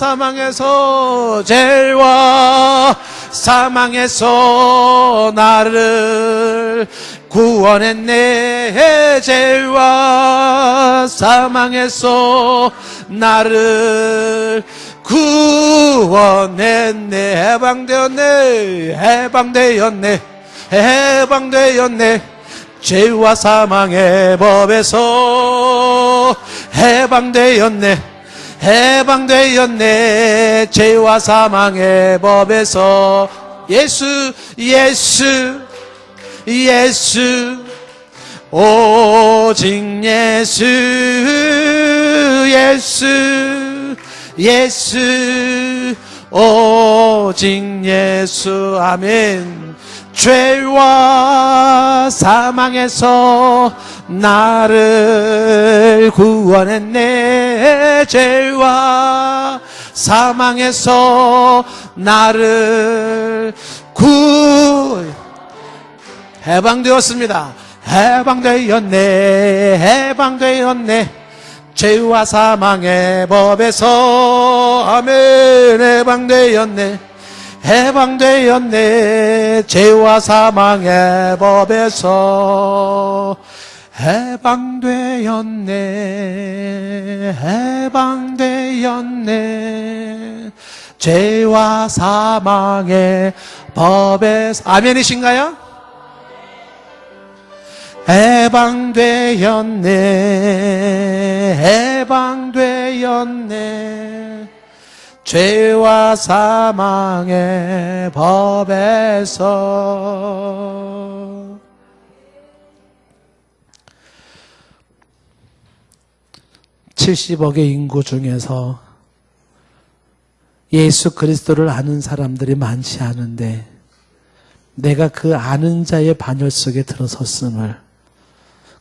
사망에서 나를 구원했네. 죄와 사망에서 나를 구원했네. 해방되었네. 죄와 사망의 법에서 해방되었네. 죄와 사망의 법에서 예수 오직 예수 오직 예수. 아멘. 죄와 사망에서 나를 구원했네. 죄와 사망에서 나를 해방되었습니다. 해방되었네. 죄와 사망의 법에서 아멘. 해방되었네. 죄와 사망의 법에서 해방되었네. 죄와 사망의 법에서. 아멘이신가요? 해방되었네. 죄와 사망의 법에서. (70억의) 인구 중에서 예수 그리스도를 아는 사람들이 많지 않은데 내가 그 아는 자의 반열 속에 들어섰음을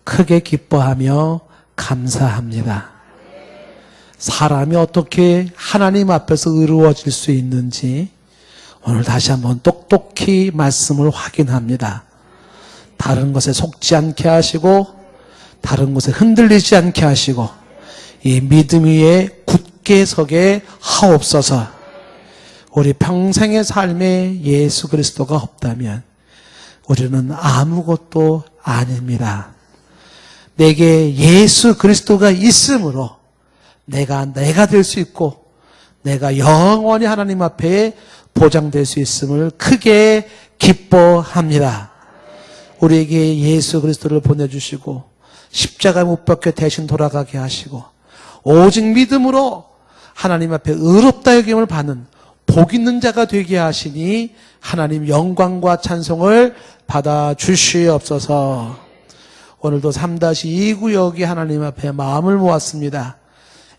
크게 기뻐하며 감사합니다. 사람이 어떻게 하나님 앞에서 의로워질 수 있는지 오늘 다시 한번 똑똑히 말씀을 확인합니다. 다른 것에 속지 않게 하시고 다른 것에 흔들리지 않게 하시고 이 믿음 위에 굳게 서게 하옵소서. 우리 평생의 삶에 예수 그리스도가 없다면 우리는 아무것도 아닙니다. 내게 예수 그리스도가 있으므로 내가 될 수 있고 내가 영원히 하나님 앞에 보장될 수 있음을 크게 기뻐합니다. 우리에게 예수 그리스도를 보내주시고 십자가 못 박혀 대신 돌아가게 하시고 오직 믿음으로 하나님 앞에 의롭다 여김을 받는 복 있는 자가 되게 하시니 하나님 영광과 찬송을 받아 주시옵소서. 오늘도 3-2 구역이 하나님 앞에 마음을 모았습니다.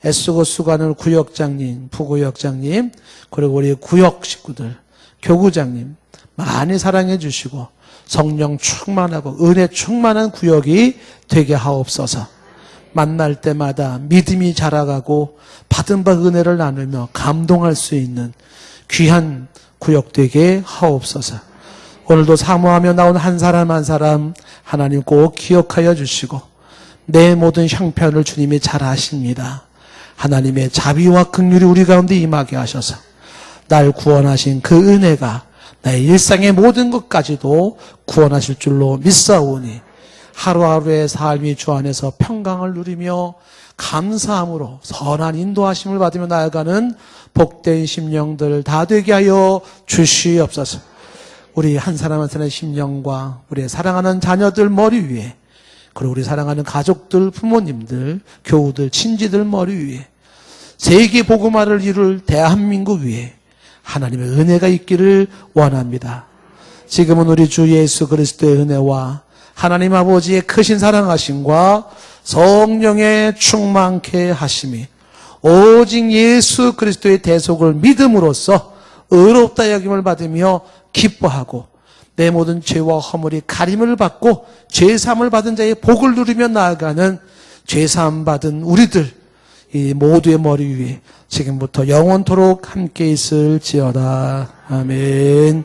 애쓰고 수고하는 구역장님, 부구역장님, 그리고 우리 구역 식구들, 교구장님 많이 사랑해 주시고 성령 충만하고 은혜 충만한 구역이 되게 하옵소서. 만날 때마다 믿음이 자라가고 받은 바 은혜를 나누며 감동할 수 있는 귀한 구역 되게 하옵소서. 오늘도 사모하며 나온 한 사람 한 사람 하나님 꼭 기억하여 주시고 내 모든 형편을 주님이 잘 아십니다. 하나님의 자비와 긍휼이 우리 가운데 임하게 하셔서 날 구원하신 그 은혜가 나의 일상의 모든 것까지도 구원하실 줄로 믿사오니 하루하루의 삶이 주 안에서 평강을 누리며 감사함으로 선한 인도하심을 받으며 나아가는 복된 심령들 다 되게 하여 주시옵소서. 우리 한 사람 한 사람의 심령과 우리의 사랑하는 자녀들 머리 위에, 그리고 우리 사랑하는 가족들, 부모님들, 교우들, 친지들 머리 위에, 세계 복음화를 이룰 대한민국 위에 하나님의 은혜가 있기를 원합니다. 지금은 우리 주 예수 그리스도의 은혜와 하나님 아버지의 크신 사랑하심과 성령의 충만케 하심이 오직 예수 그리스도의 대속을 믿음으로써 의롭다 여김을 받으며 기뻐하고 내 모든 죄와 허물이 가림을 받고 죄사함을 받은 자의 복을 누리며 나아가는 죄사함 받은 우리들 이 모두의 머리 위에 지금부터 영원토록 함께 있을지어다. 아멘.